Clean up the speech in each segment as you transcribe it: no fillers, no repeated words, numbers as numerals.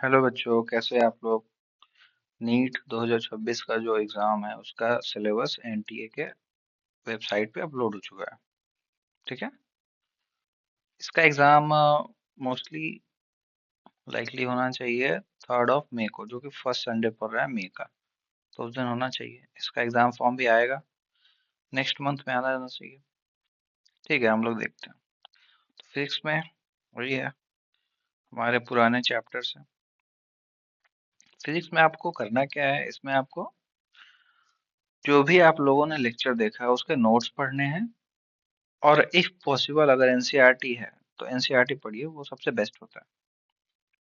Hello बच्चों, कैसे हैं आप लोग। नीट 2026 का जो एग्ज़ाम है उसका सिलेबस एनटीए के वेबसाइट पे अपलोड हो चुका है। ठीक है। इसका एग्ज़ाम मोस्टली लाइकली होना चाहिए 3 मई को, जो कि फर्स्ट संडे पड़ रहा है मई का। तो उस दिन होना चाहिए। इसका एग्ज़ाम फॉर्म भी आएगा, नेक्स्ट मंथ में आना जाना चाहिए। ठीक है, हम लोग देखते हैं। तो फिजिक्स में वही है, हमारे पुराने चैप्टर्स हैं। फिजिक्स में आपको करना क्या है, इसमें आपको जो भी आप लोगों ने लेक्चर देखा है उसके नोट्स पढ़ने हैं। और इफ पॉसिबल अगर एनसीईआरटी है तो एनसीईआरटी पढ़िए, वो सबसे बेस्ट होता है।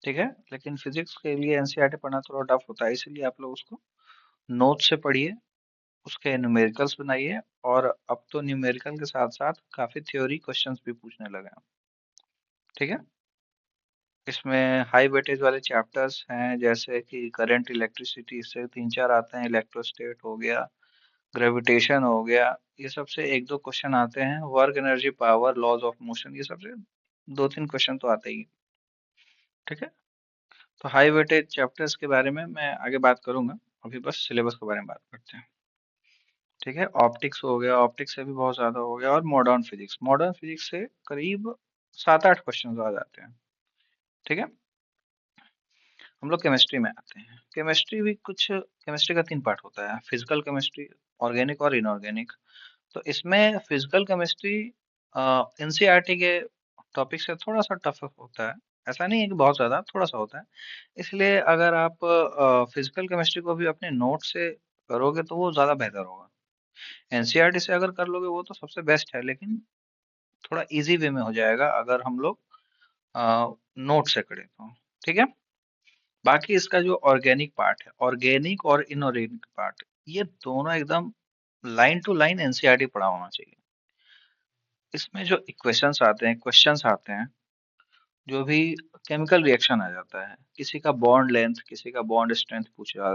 ठीक है। लेकिन फिजिक्स के लिए एनसीईआरटी पढ़ना थोड़ा टफ होता है, इसलिए आप लोग उसको नोट से पढ़िए, उसके न्यूमेरिकल्स बनाइए। और अब तो न्यूमेरिकल के साथ साथ काफी थ्योरी क्वेश्चंस भी पूछने लगे हैं। ठीक है। इसमें हाई वेटेज वाले चैप्टर्स हैं, जैसे कि करंट इलेक्ट्रिसिटी, इससे 3-4 आते हैं। इलेक्ट्रोस्टेट हो गया, ग्रेविटेशन हो गया, ये सबसे 1-2 क्वेश्चन आते हैं। Work energy power laws of motion, ये सबसे 2-3 क्वेश्चन तो आते ही हैं। ठीक है। तो हाई वेटेज चैप्टर्स के बारे में मैं आगे बात करूंगा, अभी बस सिलेबस के बारे में बात करते हैं। ठीक है। ऑप्टिक्स हो गया, ऑप्टिक्स से भी बहुत ज्यादा हो गया। और मॉडर्न फिजिक्स, मॉडर्न फिजिक्स से करीब 7-8 क्वेश्चन आ जाते हैं। ठीक है। हम लोग केमिस्ट्री में आते हैं। केमिस्ट्री भी कुछ, केमिस्ट्री का 3 पार्ट होता है, फिजिकल केमिस्ट्री, ऑर्गेनिक और इनऑर्गेनिक। तो इसमें फिजिकल केमिस्ट्री एनसीईआरटी के टॉपिक से थोड़ा सा टफ होता है। ऐसा नहीं है कि बहुत ज्यादा, थोड़ा सा होता है। इसलिए अगर आप फिजिकल केमिस्ट्री को भी अपने नोट से करोगे तो वो ज्यादा बेहतर होगा। एनसीईआरटी से अगर कर लोगे वो तो सबसे बेस्ट है, लेकिन थोड़ा इजी वे में हो जाएगा अगर हम लोग नोट से करें तो। ठीक है। बाकी इसका जो ऑर्गेनिक पार्ट है, ऑर्गेनिक और इनऑर्गेनिक पार्ट, ये दोनों एकदम लाइन टू लाइन एनसीईआरटी पढ़ा होना चाहिए। इसमें जो इक्वेशंस आते हैं, क्वेश्चंस आते हैं, जो भी केमिकल रिएक्शन आ जाता है, किसी का बॉन्ड लेंथ, किसी का बॉन्ड स्ट्रेंथ पूछा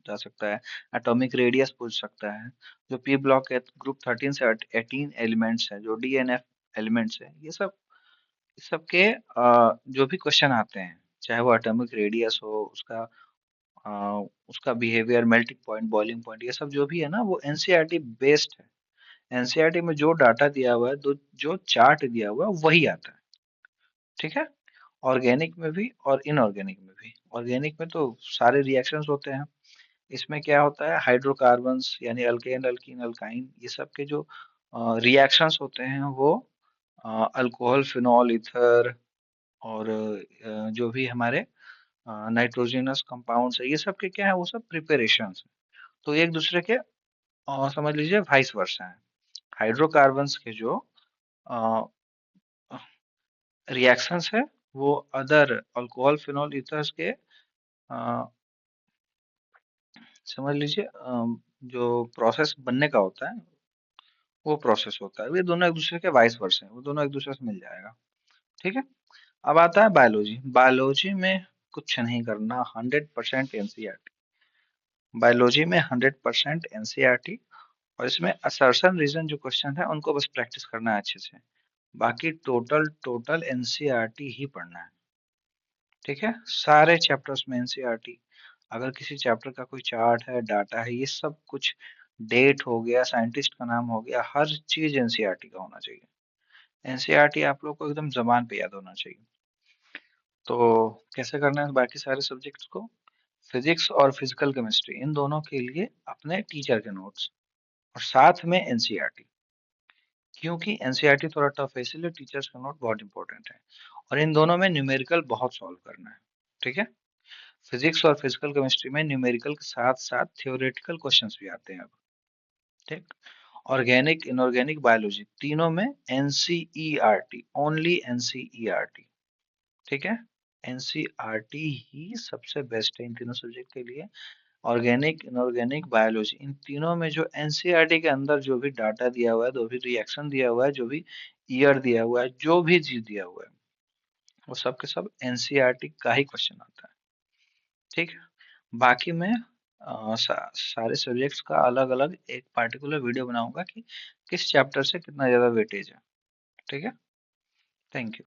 जा सकता है, एटॉमिक रेडियस पूछ सकता है, जो पी ब्लॉक के ग्रुप 13 से 18 एलिमेंट्स हैं, जो डीएनएफ एलिमेंट्स हैं, ये सब, इस सब के जो भी क्वेश्चन आते हैं, चाहे वो एटॉमिक रेडियस हो, उसका behaviour, melting point, boiling point, ये सब जो भी है ना, वो एनसीईआरटी बेस्ड है। एनसीईआरटी में जो डाटा दिया हुआ है, जो चार्ट दिया हुआ है, वही आता है। ठीक है। ऑर्गेनिक में भी और इनऑर्गेनिक में भी। ऑर्गेनिक में तो सारे रिएक्शंस होते हैं। इसमें क्या होता है, हाइड्रोकार्बन्स यानी अल्केन, अल्कीन, अल्काइन, ये सब के जो रिएक्शंस होते हैं वो अल्कोहल, फिनॉल, ईथर, और जो भी हमारे नाइट्रोजनस कंपाउंड्स है, ये सब के क्या है, वो सब प्रिपरेशंस है। तो एक दूसरे के समझ लीजिए वाइस वर्सा है। हाइड्रोकार्बन्स के जो रिएक्शंस है, वो अदर अल्कोहल, फिनॉल, ईथर्स के समझ लीजिए जो प्रोसेस बनने का होता है, वो प्रोसेस होता है। ये दोनों एक दूसरे के वाइस वर्सा है, वो दोनों एक दूसरे से मिल जाएगा। ठीक है। अब आता है बायोलॉजी। बायोलॉजी में कुछ नहीं करना, 100% एनसीईआरटी। बायोलॉजी में 100% एनसीईआरटी। और इसमें असर्शन रीजन जो क्वेश्चन है उनको बस प्रैक्टिस करना है अच्छे से। बाकी टोटल टोटल एनसीईआरटी ही पढ़ना है। ठीक है। सारे चैप्टर्स में एनसीईआरटी। अगर किसी चैप्टर का कोई चार्ट है, डाटा है, ये सब कुछ, डेट हो गया, साइंटिस्ट का नाम हो गया, हर चीज एनसीईआरटी का होना चाहिए। एनसीईआरटी आप लोग को एकदम जबान पे याद होना चाहिए। तो कैसे करना है बाकी सारे सब्जेक्ट्स को, फिजिक्स और फिजिकल केमिस्ट्री, इन दोनों के लिए अपने टीचर के नोट्स, और साथ में एनसीईआरटी। क्योंकि एनसीईआरटी थोड़ा टफ है, इसलिए टीचर्स का नोट बहुत इंपॉर्टेंट है। और इन दोनों में न्यूमेरिकल बहुत सॉल्व करना है। ठीक है। फिजिक्स और फिजिकल केमिस्ट्री में न्यूमेरिकल के साथ साथ थ्योरेटिकल क्वेश्चंस भी आते हैं अब। ठीक। ऑर्गेनिक, इनऑर्गेनिक, बायोलॉजी, तीनों में एनसीईआरटी, ओनली एनसीईआरटी। ठीक है। एनसीईआरटी ही सबसे बेस्ट है इन तीनों सब्जेक्ट के लिए। ऑर्गेनिक, इनऑर्गेनिक, बायोलॉजी, इन तीनों में जो एनसीईआरटी के अंदर जो भी डाटा दिया हुआ है, जो भी रिएक्शन दिया हुआ है, जो भी ईयर दिया हुआ है, जो भी चीज दिया हुआ है, वो सब के सब एनसीईआरटी का ही क्वेश्चन आता है। ठीक है। बाकी मैं सारे सब्जेक्ट्स का अलग अलग एक पार्टिकुलर वीडियो बनाऊंगा कि किस चैप्टर से कितना ज्यादा वेटेज है। ठीक है। Thank you.